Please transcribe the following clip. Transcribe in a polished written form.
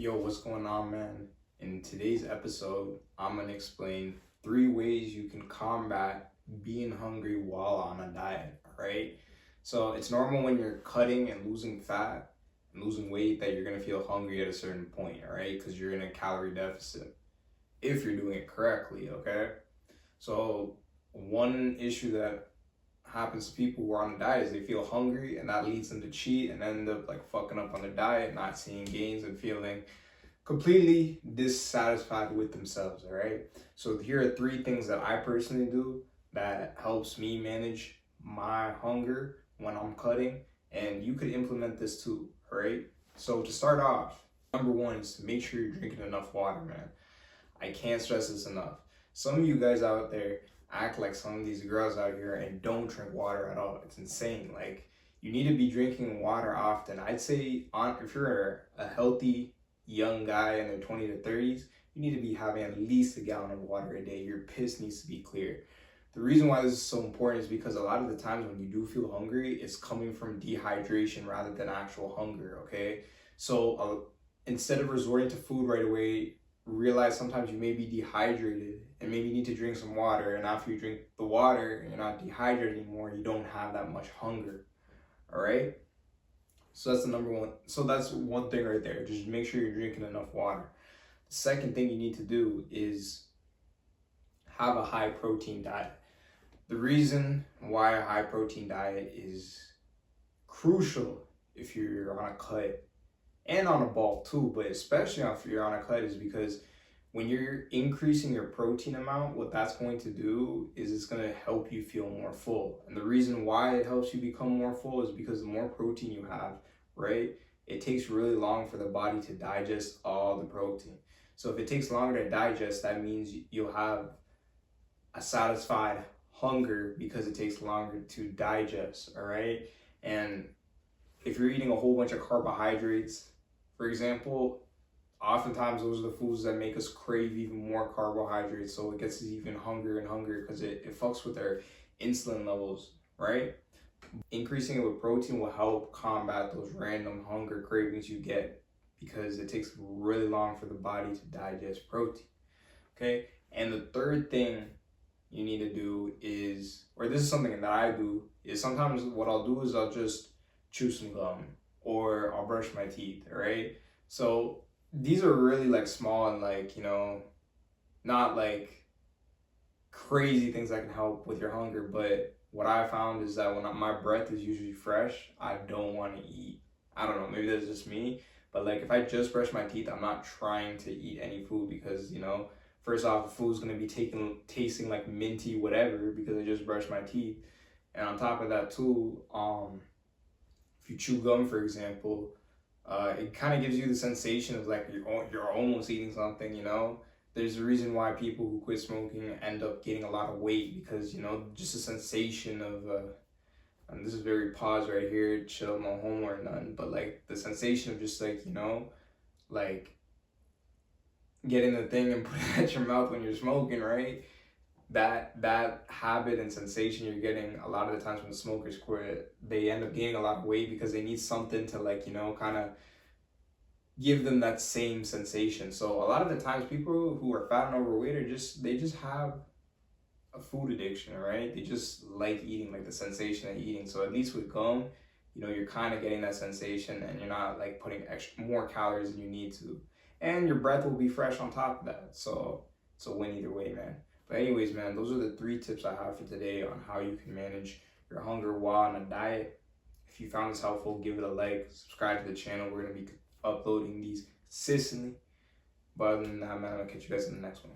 Yo, what's going on, man? In today's episode, I'm gonna explain 3 ways you can combat being hungry while on a diet, right? So it's normal when you're cutting and losing fat and losing weight that you're gonna feel hungry at a certain point, all right? Because you're in a calorie deficit if you're doing it correctly, okay? So one issue that happens to people who are on a diet is they feel hungry and that leads them to cheat and end up like fucking up on their diet, not seeing gains and feeling completely dissatisfied with themselves. All right, so here are 3 things that I personally do that helps me manage my hunger when I'm cutting, and you could implement this too. All right, so to start off, number one is to make sure you're drinking enough water, man. I can't stress this enough. Some of you guys out there act like some of these girls out here and don't drink water at all. It's insane. Like, you need to be drinking water often. I'd say if you're a healthy young guy in their 20s to 30s, you need to be having at least a gallon of water a day. Your piss needs to be clear. The reason why this is so important is because a lot of the times when you do feel hungry, it's coming from dehydration rather than actual hunger, okay? So instead of resorting to food right away, realize sometimes you may be dehydrated and maybe need to drink some water, and after you drink the water and you're not dehydrated anymore, you don't have that much hunger. All right, so that's the number one. So that's one thing right there. Just make sure you're drinking enough water. The second thing you need to do is have a high protein diet. The reason why a high protein diet is crucial if you're on a cut and on a bulk too, but especially if you're on a cut, is because when you're increasing your protein amount, what that's going to do is it's going to help you feel more full. And the reason why it helps you become more full is because the more protein you have, right, it takes really long for the body to digest all the protein. So if it takes longer to digest, that means you'll have a satisfied hunger because it takes longer to digest, all right? And if you're eating a whole bunch of carbohydrates, for example, oftentimes those are the foods that make us crave even more carbohydrates, so it gets us even hungrier and hungrier because it fucks with our insulin levels, right? Increasing it with protein will help combat those random hunger cravings you get because it takes really long for the body to digest protein, okay? And the third thing you need to do is, or this is something that I do, is sometimes what I'll do is I'll just chew some gum or I'll brush my teeth, all right? So these are really like small and like, not like crazy things that can help with your hunger, but what I found is that when my breath is usually fresh, I don't want to eat. I don't know, maybe that's just me, but like if I just brush my teeth, I'm not trying to eat any food because, first off, the food's going to be tasting like minty whatever because I just brushed my teeth. And on top of that too, if you chew gum, for example, it kind of gives you the sensation of like you're almost eating something. There's a reason why people who quit smoking end up gaining a lot of weight because, just a sensation of, and this is very pause right here, chill, no homo or none, but like the sensation of just like, like getting the thing and put it at your mouth when you're smoking, right? That habit and sensation you're getting a lot of the times when smokers quit, they end up gaining a lot of weight because they need something to like, kind of give them that same sensation. So a lot of the times people who are fat and overweight they just have a food addiction, right? They just like eating, like the sensation of eating. So at least with gum, you're kind of getting that sensation and you're not like putting more calories than you need to. And your breath will be fresh on top of that. So it's a win either way, man. But anyways, man, those are the 3 tips I have for today on how you can manage your hunger while on a diet. If you found this helpful, give it a like, subscribe to the channel. We're going to be uploading these consistently. But other than that, man, I'll catch you guys in the next one.